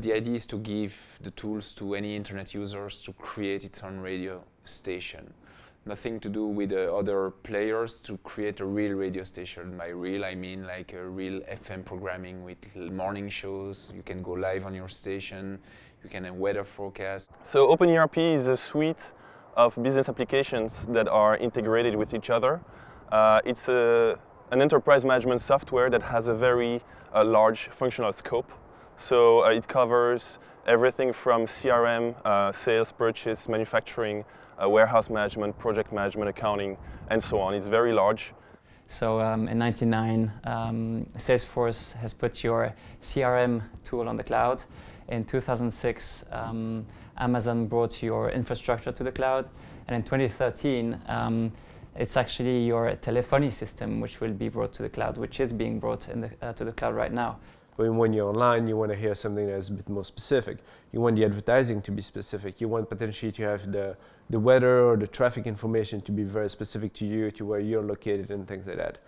The idea is to give the tools to any internet users to create its own radio station. Nothing to do with other players to create a real radio station. By real, I mean like a real FM programming with morning shows. You can go live on your station. You can have weather forecast. So OpenERP is a suite of business applications that are integrated with each other. It's an enterprise management software that has a very large functional scope. So it covers everything from CRM, sales, purchase, manufacturing, warehouse management, project management, accounting, and so on. It's very large. So in '99, Salesforce has put your CRM tool on the cloud. In 2006, Amazon brought your infrastructure to the cloud. And in 2013, it's actually your telephony system which will be brought to the cloud, which is being brought to the cloud right now. When you're online, you want to hear something that's a bit more specific. You want the advertising to be specific. You want potentially to have the weather or the traffic information to be very specific to you, to where you're located and things like that.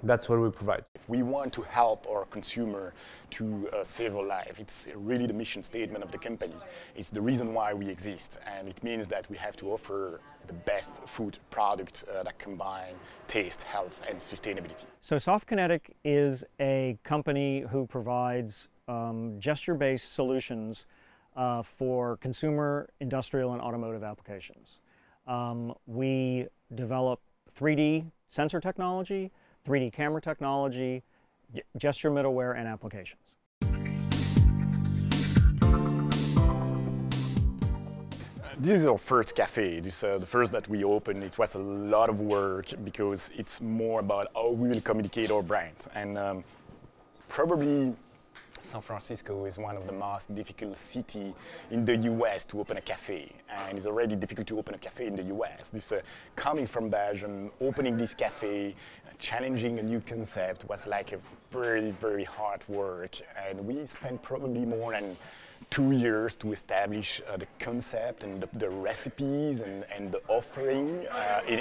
That's what we provide. If we want to help our consumer to save a life, it's really the mission statement of the company. It's the reason why we exist, and it means that we have to offer the best food product that combine taste, health, and sustainability. So SoftKinetic is a company who provides gesture-based solutions for consumer, industrial, and automotive applications. We develop 3D sensor technology, 3D camera technology, gesture middleware, and applications. This is our first cafe. This the first that we opened. It was a lot of work because it's more about how we will communicate our brand. And probably San Francisco is one of the most difficult cities in the US to open a cafe, and it's already difficult to open a cafe in the US. This coming from Belgium, opening this cafe, challenging a new concept was like a very, very hard work, and we spent probably more than 2 years to establish the concept and the recipes and the offering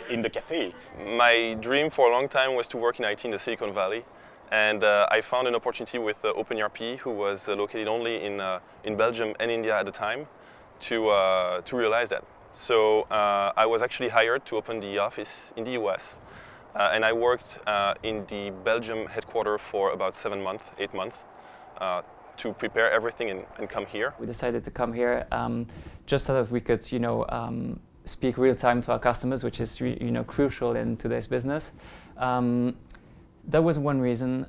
in the cafe. My dream for a long time was to work in IT in the Silicon Valley. And I found an opportunity with OpenERP, who was located only in Belgium and India at the time, to realize that. So I was actually hired to open the office in the US. And I worked in the Belgium headquarters for about 7 months, 8 months, to prepare everything and come here. We decided to come here just so that we could, speak real time to our customers, which is, crucial in today's business. That was one reason.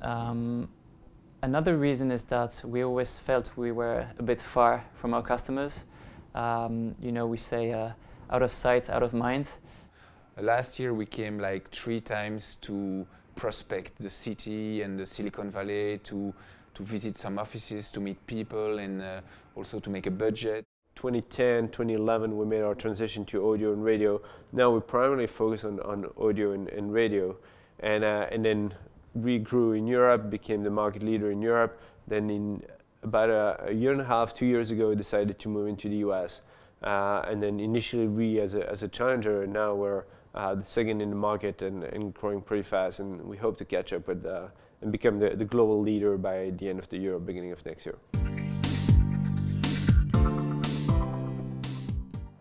Another reason is that we always felt we were a bit far from our customers. We say out of sight, out of mind. Last year we came like 3 times to prospect the city and the Silicon Valley, to visit some offices, to meet people, and also to make a budget. 2010, 2011, we made our transition to audio and radio. Now we primarily focus on audio and radio. And then we grew in Europe, became the market leader in Europe. Then in about a year and a half, 2 years ago, we decided to move into the US. And then initially we as a challenger, now we're the second in the market and growing pretty fast. And we hope to catch up with and become the global leader by the end of the year or beginning of next year.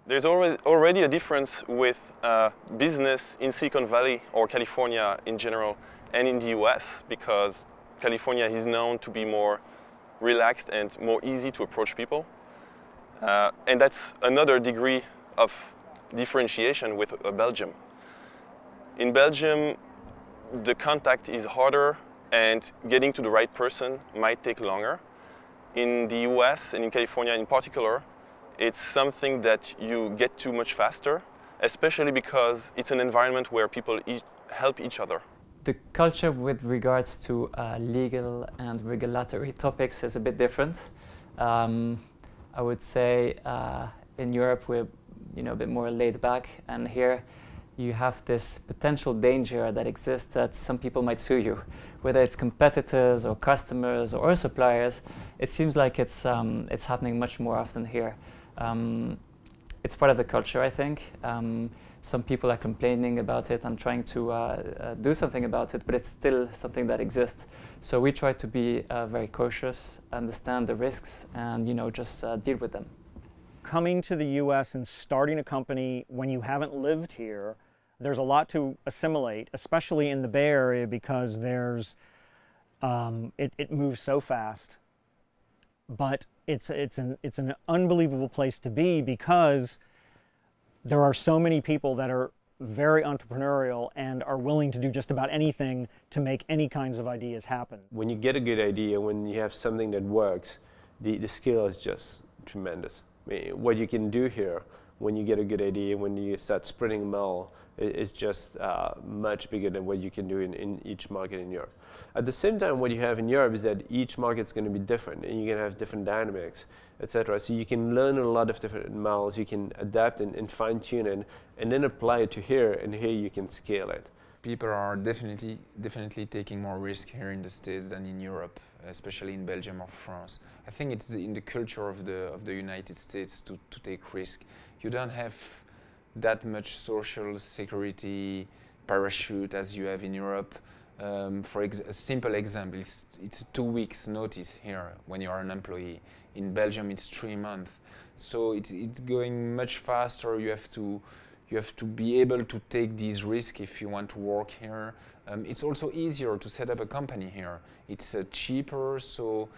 There's already a difference with business in Silicon Valley or California in general and in the US, because California is known to be more relaxed and more easy to approach people. And that's another degree of differentiation with Belgium. In Belgium, the contact is harder and getting to the right person might take longer. In the US and in California in particular, it's something that you get to much faster, especially because it's an environment where people help each other. The culture with regards to legal and regulatory topics is a bit different. I would say in Europe we're a bit more laid back, and here you have this potential danger that exists that some people might sue you, whether it's competitors or customers or it's part of the culture, I think. Some people are complaining about it and trying to do something about it, but it's still something that exists. So we try to be very cautious, understand the risks, and just deal with them. Coming to the US and starting a company when you haven't lived here, there's a lot to assimilate, especially in the Bay Area, because there's it moves so fast. But it's an unbelievable place to be because there are so many people that are very entrepreneurial and are willing to do just about anything to make any kinds of ideas happen. When you get a good idea, when you have something that works, the skill is just tremendous. I mean, what you can do here when you get a good idea, when you start spreading them all, is just much bigger than what you can do in each market in Europe. At the same time, what you have in Europe is that each market's going to be different, and you're going to have different dynamics, etc. So you can learn a lot of different models, you can adapt and fine-tune it, and then apply it to here, and here you can scale it. People are definitely taking more risk here in the States than in Europe, especially in Belgium or France. I think it's in the culture of the United States to take risk. You don't have that much social security parachute as you have in Europe. For a simple example, it's 2 weeks notice here when you are an employee. In Belgium, it's 3 months. So it's going much faster. You have to be able to take these risks if you want to work here. It's also easier to set up a company here. It's cheaper, so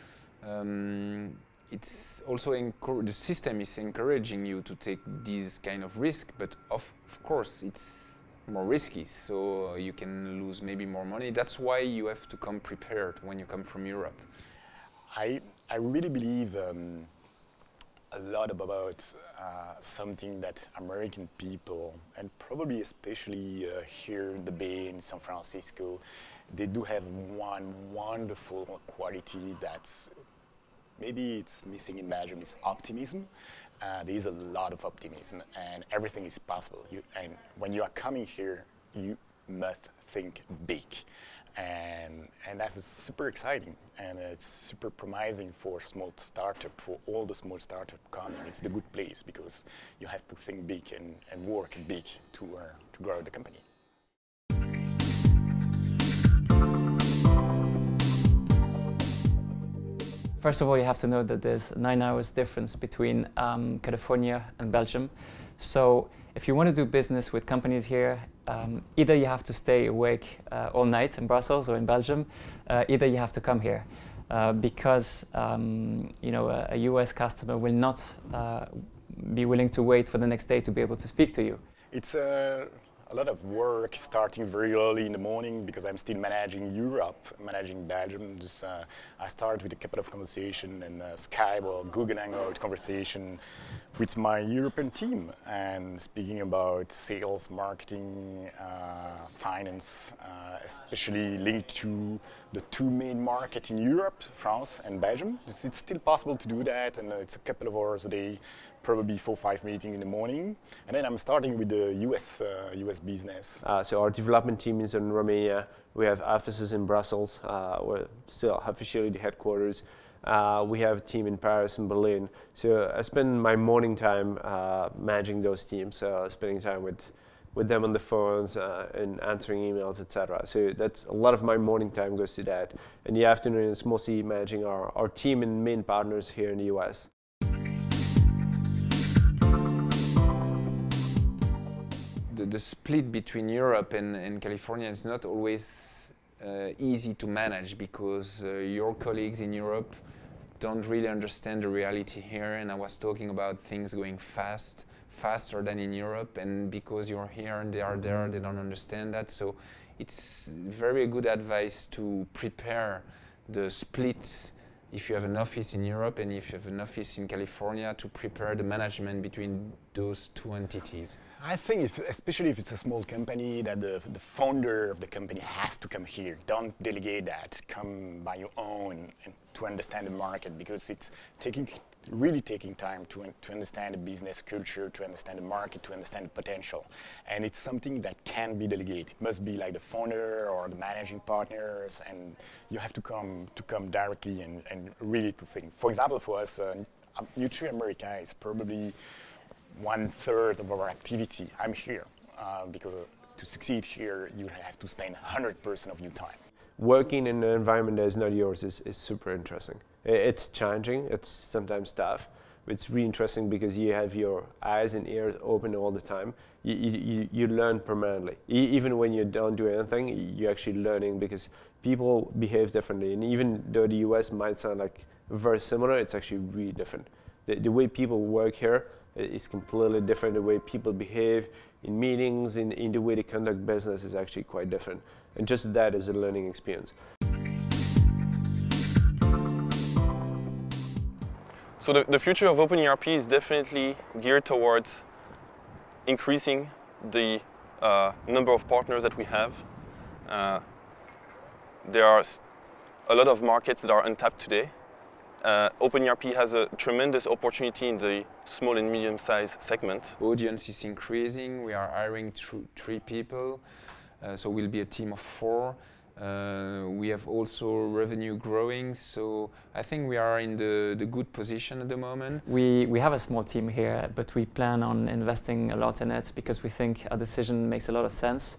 it's also the system is encouraging you to take these kind of risk, but of course it's more risky, so you can lose maybe more money. That's why you have to come prepared when you come from Europe. I really believe a lot about something that American people, and probably especially here in the Bay in San Francisco, they do have one wonderful quality that's maybe it's missing in Belgium, is optimism. There is a lot of optimism, and everything is possible. And when you are coming here, you must think big. And that's super exciting, and it's super promising for small startup, for all the small startup coming. It's the good place because you have to think big and work big to grow the company. First of all, you have to know that there's 9 hours difference between California and Belgium. So if you want to do business with companies here, either you have to stay awake all night in Brussels or in Belgium, either you have to come here. Because a US customer will not be willing to wait for the next day to be able to speak to you. It's a lot of work starting very early in the morning because I'm still managing Europe, managing Belgium. Just, I start with a couple of conversations and Skype or Google Hangout conversation with my European team, and speaking about sales, marketing, finance, especially linked to the 2 main markets in Europe, France and Belgium. It's still possible to do that, and it's a couple of hours a day, probably 4 or 5 meetings in the morning. And then I'm starting with the US business. So our development team is in Romania. We have offices in Brussels. We're still officially the headquarters. We have a team in Paris and Berlin. So I spend my morning time managing those teams, spending time with them on the phones and answering emails, etc. So that's a lot of my morning time goes to that. In the afternoon, it's mostly managing our team and main partners here in the US. The split between Europe and California is not always easy to manage because your colleagues in Europe don't really understand the reality here, and I was talking about things going faster than in Europe, and because you're here and they are there, they don't understand that. So it's very good advice to prepare the splits if you have an office in Europe and if you have an office in California, to prepare the management between those 2 entities. I think, especially if it's a small company, that the founder of the company has to come here. Don't delegate that. Come by your own and to understand the market, because it's really taking time to understand the business culture, to understand the market, to understand the potential. And it's something that can be delegated. It must be like the founder or the managing partners, and you have to come directly and really to think. For example, for us, Nutri America is probably 1/3 of our activity. I'm here because to succeed here, you have to spend 100% of your time. Working in an environment that is not yours is super interesting. It's challenging, it's sometimes tough, but it's really interesting because you have your eyes and ears open all the time. You learn permanently. Even when you don't do anything, you're actually learning because people behave differently. And even though the US might sound like very similar, it's actually really different. The way people work here is completely different. The way people behave in meetings, in the way they conduct business is actually quite different. And just that is a learning experience. So the future of OpenERP is definitely geared towards increasing the number of partners that we have. There are a lot of markets that are untapped today. OpenERP has a tremendous opportunity in the small and medium-sized segment. Audience is increasing. We are hiring 3 people, so we'll be a team of 4. We have also revenue growing, so I think we are in the good position at the moment. We have a small team here, but we plan on investing a lot in it because we think our decision makes a lot of sense.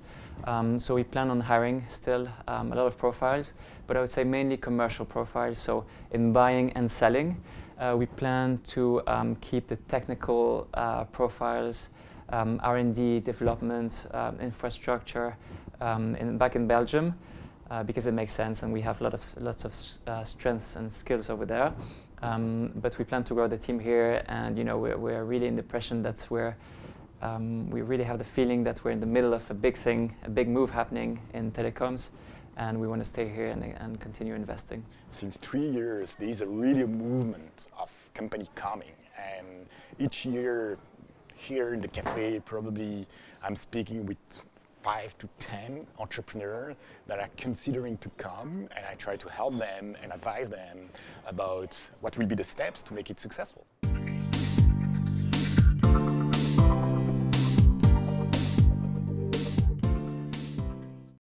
So we plan on hiring still a lot of profiles, but I would say mainly commercial profiles. So in buying and selling, we plan to keep the technical profiles, R&D, development, infrastructure back in Belgium. Because it makes sense and we have lots of strengths and skills over there. But we plan to grow the team here, and we're really in the impression that we really have the feeling that we're in the middle of a big thing, a big move happening in telecoms, and we want to stay here and continue investing. Since 3 years, there is really a movement of company coming, and each year here in the cafe, probably I'm speaking with 5 to 10 entrepreneurs that are considering to come, and I try to help them and advise them about what will be the steps to make it successful.